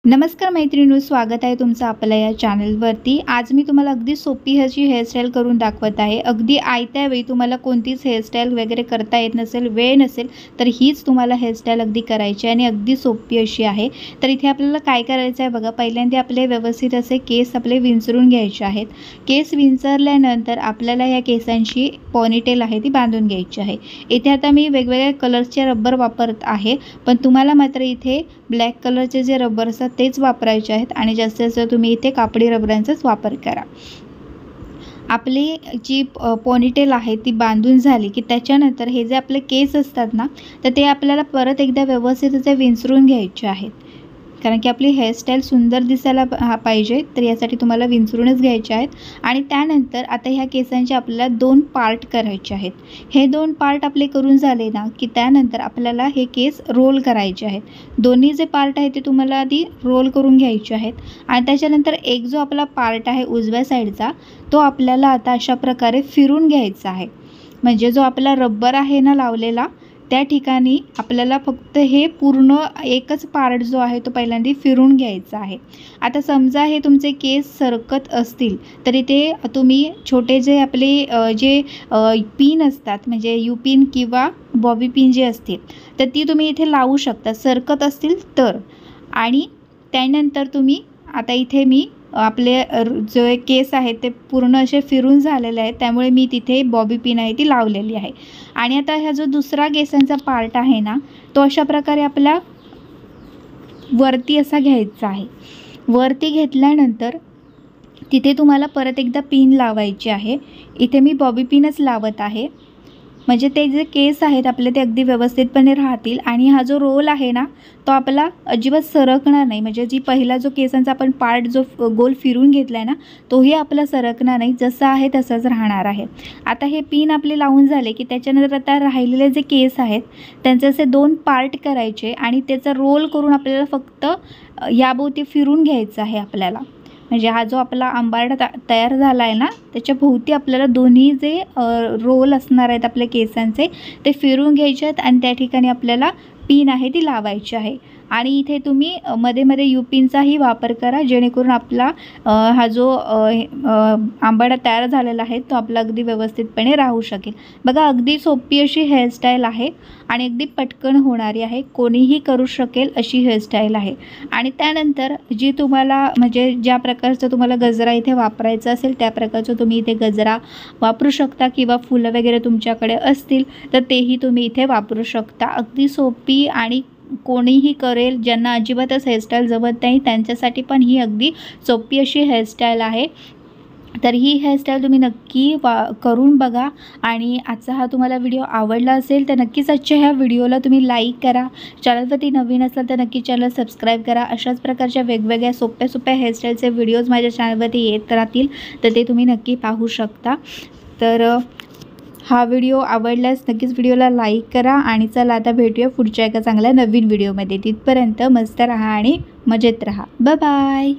नमस्कार मैत्रिणींनो, स्वागत आहे तुमचं आपल्या या चॅनलवरती। आज मी तुम्हाला अगदी सोपी अशी हेअरस्टाईल करून दाखवत आहे। अगदी आयत्या वेळी तुम्हाला कोणतीच हेअरस्टाईल वगैरे करता येत नसेल, वेळ नसेल, तर हीच तुम्हाला हेअरस्टाईल अगदी करायची आणि अगदी सोपी अशी आहे। तर इथे आपल्याला काय करायचं आहे बघा, पहिल्यांदा आपले व्यवस्थित असे केस आपले विंचरून घ्यायचे आहेत। केस विंचरल्यानंतर आपल्याला या केसांची पॉनीटेल आहे ती बांधून घ्यायची आहे। इथे आता मी वेगवेगळ्या कलर्सचे रबर वापरत आहे, पण तुम्हाला मात्र इथे ब्लॅक कलरचे जे रबर असतात तेच वापरायचे आहेत आणि जास्तीत जास्त तुम्ही इथे कापडी रबरांचाच वापर करा। आपली जी पॉनीटेल आहे ती बांधून झाली की त्याच्यानंतर हे जे आपले केस असतात ना, तर ते आपल्याला परत एकदा व्यवस्थित असे विंचरून घ्यायचे आहेत, कारण की आपली हेअरस्टाईल सुंदर दिसायला पाहिजे, तर यासाठी तुम्हाला विंचरूनच घ्यायचे आहेत। आणि त्यानंतर आता ह्या केसांचे आपल्याला 2 पार्ट करायचे आहेत। हे 2 पार्ट आपले करून झाले ना की त्यानंतर आपल्याला हे केस रोल करायचे आहेत। दोन्ही जे पार्ट आहेत ते तुम्हाला आधी रोल करून घ्यायचे आहेत आणि त्याच्यानंतर एक जो आपला पार्ट आहे उजव्या साईडचा, तो आपल्याला आता अशा प्रकारे फिरून घ्यायचा आहे। म्हणजे जो आपला रबर आहे ना लावलेला, त्या ठिकाणी आपल्याला फक्त हे पूर्ण एकच पार्ट जो आहे तो पहिल्यांदा फिरून घ्यायचा आहे। आता समजा हे तुमचे केस सरकत असतील तर इथे तुम्ही छोटे जे आपले जे पिन असतात, म्हणजे यू पिन किंवा बॉबी पिन जे असते, तर ती तुम्ही इथे लावू शकता सरकत असतील तर। आणि त्यानंतर तुम्ही आता इथे मी आपले जो केस आहेत ते पूर्ण असे फिरून झालेले आहेत, त्यामुळे मी तिथे बॉबी पिन आहे ती लावलेली आहे। आणि आता हा जो दुसरा केसांचा पार्ट आहे ना, तो अशा प्रकारे आपला वरती असा घ्यायचा आहे। वरती घेतल्यानंतर तिथे तुम्हाला परत एकदा पिन लावायची आहे। इथे मी बॉबी पिनच लावत आहे, म्हणजे ते जे केस आहेत आपले ते अगदी व्यवस्थितपणे राहतील आणि हा जो रोल आहे ना तो आपला अजिबात सरकणार नाही। म्हणजे जी पहिला जो केसांचा आपण पार्ट जो गोल फिरून घेतला आहे ना, तोही आपला सरकणार नाही, जसा आहे तसाच राहणार आहे। आता हे पिन आपले लावून झाले की त्याच्यानंतर आता राहिलेले जे केस आहेत त्यांचे असे 2 पार्ट करायचे आणि त्याचा रोल करून आपल्याला फक्त याभोवती फिरून घ्यायचं आहे आपल्याला। म्हणजे हा जो आपला आंबाडा तयार झाला आहे ना, त्याच्या भोवती आपल्याला दोन्ही जे रोल असणार आहेत आपल्या केसांचे ते फिरून घ्यायचे आहेत आणि त्या ठिकाणी आपल्याला पिन आहे ती लावायची आहे। आणि इथे तुम्ही मध्ये मध्ये यू पिनचाही वापर करा, जेणेकरून आपला हा जो आंबाडा तयार झालेला आहे तो आपला अगदी व्यवस्थितपणे राहू शकेल। बघा, अगदी सोपी अशी हेअरस्टाईल आहे आणि अगदी पटकन होणारी आहे, कोणीही करू शकेल अशी हेअरस्टाईल आहे। आणि त्यानंतर जी तुम्हाला म्हणजे ज्या प्रकारचा तुम्हाला गजरा इथे वापरायचा असेल त्या प्रकारचा तुम्ही इथे गजरा वापरू शकता, किंवा फुलं वगैरे तुमच्याकडे असतील तर तेही तुम्ही इथे वापरू शकता। अगदी सोपी आणि कोणीही करेल, ज्यांना अजिबातच हेअरस्टाईल जमत नाही त्यांच्यासाठी पण ही अगदी सोपी अशी हेअरस्टाईल आहे। तर ही हेअरस्टाईल तुम्ही नक्की करून बघा। आणि आजचा हा तुम्हाला व्हिडिओ आवडला असेल तर नक्कीच आजच्या ह्या व्हिडिओला तुम्ही लाईक करा। चॅनलवरती नवीन असाल तर नक्की चॅनल सबस्क्राईब करा। अशाच प्रकारच्या वेगवेगळ्या सोप्या हेअरस्टाईलचे व्हिडिओज माझ्या चॅनलवरती येत राहतील, तर ते तुम्ही नक्की पाहू शकता। तर हा व्हिडिओ आवडल्यास नक्कीच व्हिडिओला लाईक करा आणि चला आता भेटूया पुढच्या एका चांगल्या नवीन व्हिडिओमध्ये। तिथपर्यंत मस्त राहा आणि मजेत राहा। Bye bye.